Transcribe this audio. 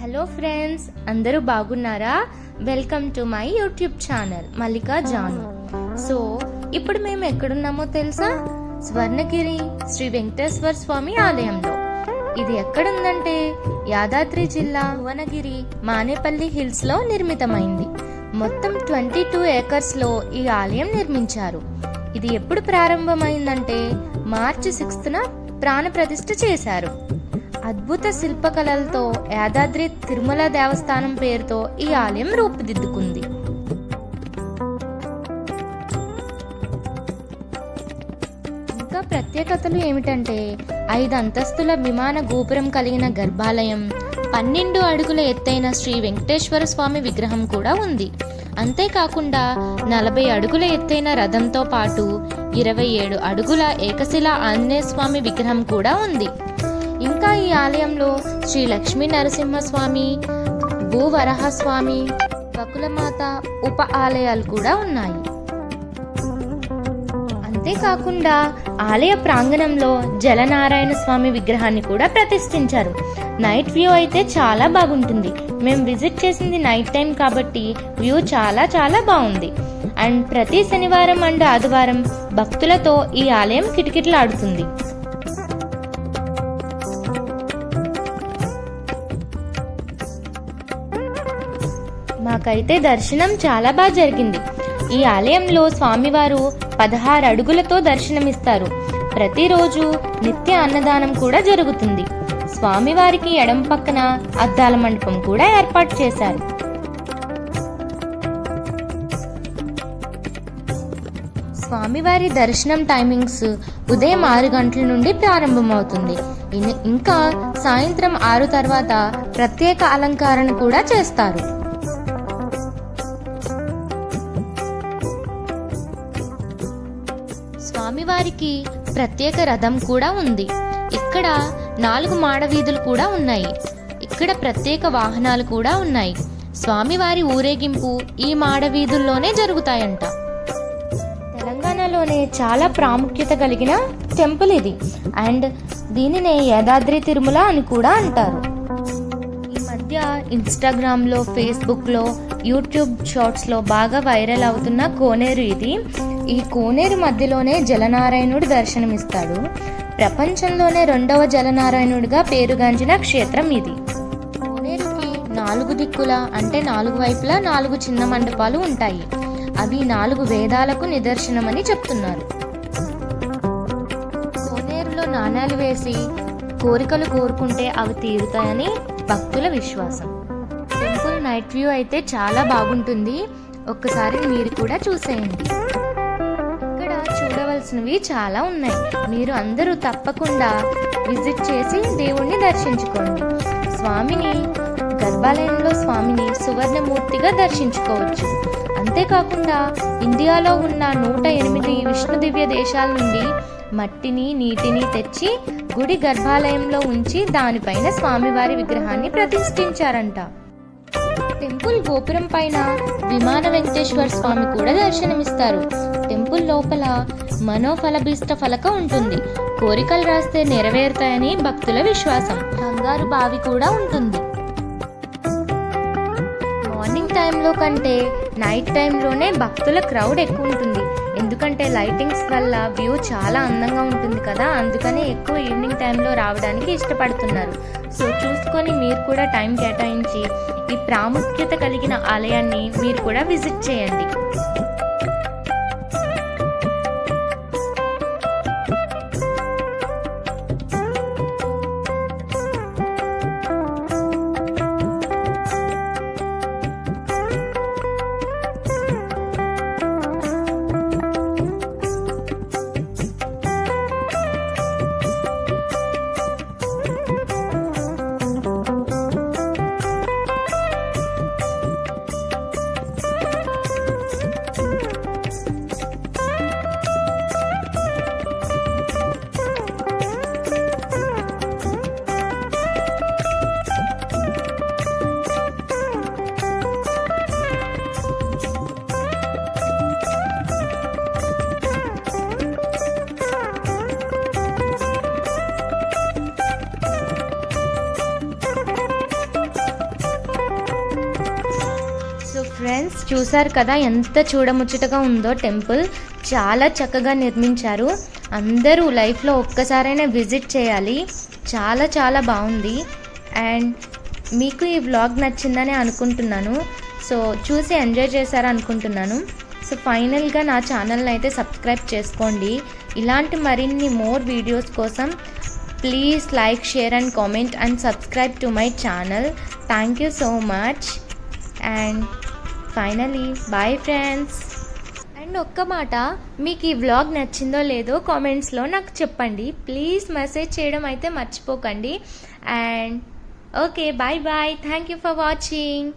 Hello friends, అందరూ బాగున్నారా? Welcome to my YouTube channel Mallika Janu. So ఇప్పుడు మేము ఎక్కడున్నామో తెలుసా? స్వర్ణగిరి శ్రీ వెంకటేశ్వర స్వామి ఆలయంలో. ఇది ఎక్కడుందంటే యాదాద్రి జిల్లా భువనగిరి మానేపల్లి హిల్స్ లో నిర్మితమైంది. మొత్తం 22 ఏకర్స్ లో ఈ ఆలయం నిర్మించారు. ఇది ఎప్పుడు ప్రారంభమైందంటే మార్చి 6న ప్రాణ ప్రతిష్ఠ చేశారు. అద్భుత శిల్పకళలతో యాదాద్రి తిరుమల దేవస్థానం పేరుతో ఈ ఆలయం రూపుదిద్దుకుంది. ఇంకా ప్రత్యేకతలు ఏమిటంటే 5 అంతస్తుల విమాన గోపురం కలిగిన గర్భాలయం, 12 అడుగుల ఎత్తైన శ్రీ వెంకటేశ్వర స్వామి విగ్రహం కూడా ఉంది. అంతేకాకుండా 40 అడుగుల ఎత్తైన రథంతో పాటు 27 అడుగుల ఏకశిలా ఆంజనేయ స్వామి విగ్రహం కూడా ఉంది. ఇంకా ఈ ఆలయంలో శ్రీ లక్ష్మీ నరసింహస్వామి, భూవరాహస్వామి, బకులమాత ఉప ఆలయాలు కూడా ఉన్నాయి. అంతేకాకుండా ఆలయ ప్రాంగణంలో జలనారాయణ స్వామి విగ్రహాన్ని కూడా ప్రతిష్ఠించారు. నైట్ వ్యూ అయితే చాలా బాగుంటుంది. మేము విజిట్ చేసింది నైట్ టైం కాబట్టి వ్యూ చాలా చాలా బాగుంది. అండ్ ప్రతి శనివారం అండ్ ఆదివారం భక్తులతో ఈ ఆలయం కిటకిటలాడుతుంది. మాకైతే దర్శనం చాలా బాగా జరిగింది. ఈ ఆలయంలో స్వామివారు 16 అడుగులతో దర్శనమిస్తారు. ప్రతిరోజు నిత్య అన్నదానం కూడా జరుగుతుంది. స్వామివారికి ఎడం పక్కన అద్దాల మండపం కూడా ఏర్పాటు చేశారు. స్వామివారి దర్శనం టైమింగ్స్ ఉదయం 6 గంటల నుండి ప్రారంభమవుతుంది. ఇంకా సాయంత్రం 6 తర్వాత ప్రత్యేక అలంకరణ కూడా చేస్తారు. స్వామివారికి ప్రత్యేక రథం కూడా ఉంది. ఇక్కడ 4 మాడవీధులు కూడా ఉన్నాయి. ఇక్కడ ప్రత్యేక వాహనాలు కూడా ఉన్నాయి. స్వామివారి ఊరేగింపు ఈ మాడవీధుల్లోనే జరుగుతాయంట. తెలంగాణలోనే చాలా ప్రాముఖ్యత కలిగిన టెంపుల్ ఇది. అండ్ దీనినే యాదాద్రి తిరుమల అని కూడా అంటారు. ఈ మధ్య ఇన్స్టాగ్రామ్లో, ఫేస్బుక్లో, యూట్యూబ్ షార్ట్స్లో బాగా వైరల్ అవుతున్న కోనేరు ఇది. ఈ కోనేరు మధ్యలోనే జలనారాయణుడు దర్శనమిస్తాడు. ప్రపంచంలోనే 2వ జలనారాయణుడిగా పేరుగాంచిన క్షేత్రం ఇది. కోనేరుకి 4 దిక్కుల అంటే 4 వైపులా 4 చిన్న మండపాలు ఉంటాయి. అవి 4 వేదాలకు నిదర్శనమని చెప్తున్నారు. కోనేరులో నాణాలు వేసి కోరికలు కోరుకుంటే అవి తీరుతాయని భక్తుల విశ్వాసం. టెంపుల్ నైట్ వ్యూ అయితే చాలా బాగుంటుంది. ఒక్కసారి మీరు కూడా చూసేయండి. చూడవలసినవి చాలా ఉన్నాయి. మీరు అందరూ తప్పకుండా విజిట్ చేసి దేవుణ్ణి దర్శించుకోండి. స్వామిని గర్భాలయంలో స్వామిని సువర్ణమూర్తిగా దర్శించుకోవచ్చు. అంతేకాకుండా ఇండియాలో ఉన్న 108 విష్ణు దివ్య దేశాల నుండి మట్టిని, నీటిని తెచ్చి గుడి గర్భాలయంలో ఉంచి దానిపైన స్వామివారి విగ్రహాన్ని ప్రతిష్ఠించారంట. టెంపుల్ గోపురం పైన విమాన వెంకటేశ్వర స్వామి కూడా దర్శనమిస్తారు. టెంపుల్ లోపల మనోఫలభీష్ట ఫలక ఉంటుంది. కోరికలు రాస్తే నెరవేరుతాయని భక్తుల విశ్వాసం. బంగారు బావి కూడా ఉంటుంది. మార్నింగ్ టైంలో కంటే నైట్ టైంలోనే భక్తుల క్రౌడ్ ఎక్కువ ఉంటుంది. ఎందుకంటే లైటింగ్స్ వల్ల వ్యూ చాలా అందంగా ఉంటుంది కదా, అందుకనే ఎక్కువ ఈవినింగ్ టైంలో రావడానికి ఇష్టపడుతున్నారు. సో చూసుకొని మీరు కూడా టైం కేటాయించి ఈ ప్రాముఖ్యత కలిగిన ఆలయాన్ని మీరు కూడా విజిట్ చేయండి. ఫ్రెండ్స్, చూసారు కదా ఎంత చూడముచ్చటగా ఉందో టెంపుల్. చాలా చక్కగా నిర్మించారు. అందరూ లైఫ్లో ఒక్కసారైనా విజిట్ చేయాలి. చాలా చాలా బాగుంది. అండ్ మీకు ఈ వ్లాగ్ నచ్చిందని అనుకుంటున్నాను. సో చూసి ఎంజాయ్ చేశారు అనుకుంటున్నాను. సో ఫైనల్గా నా ఛానల్ని అయితే సబ్స్క్రైబ్ చేసుకోండి. ఇలాంటి మరిన్ని మోర్ వీడియోస్ కోసం please like, share and comment and subscribe to my channel. Thank you so much. And finally bye friends. And ఒక్క మాట, మీకు ఈ వ్లాగ్ నచ్చిందో లేదో కామెంట్స్లో నాకు చెప్పండి. ప్లీజ్ మెసేజ్ చేయడం అయితే మర్చిపోకండి. And okay, bye bye. Thank you for watching.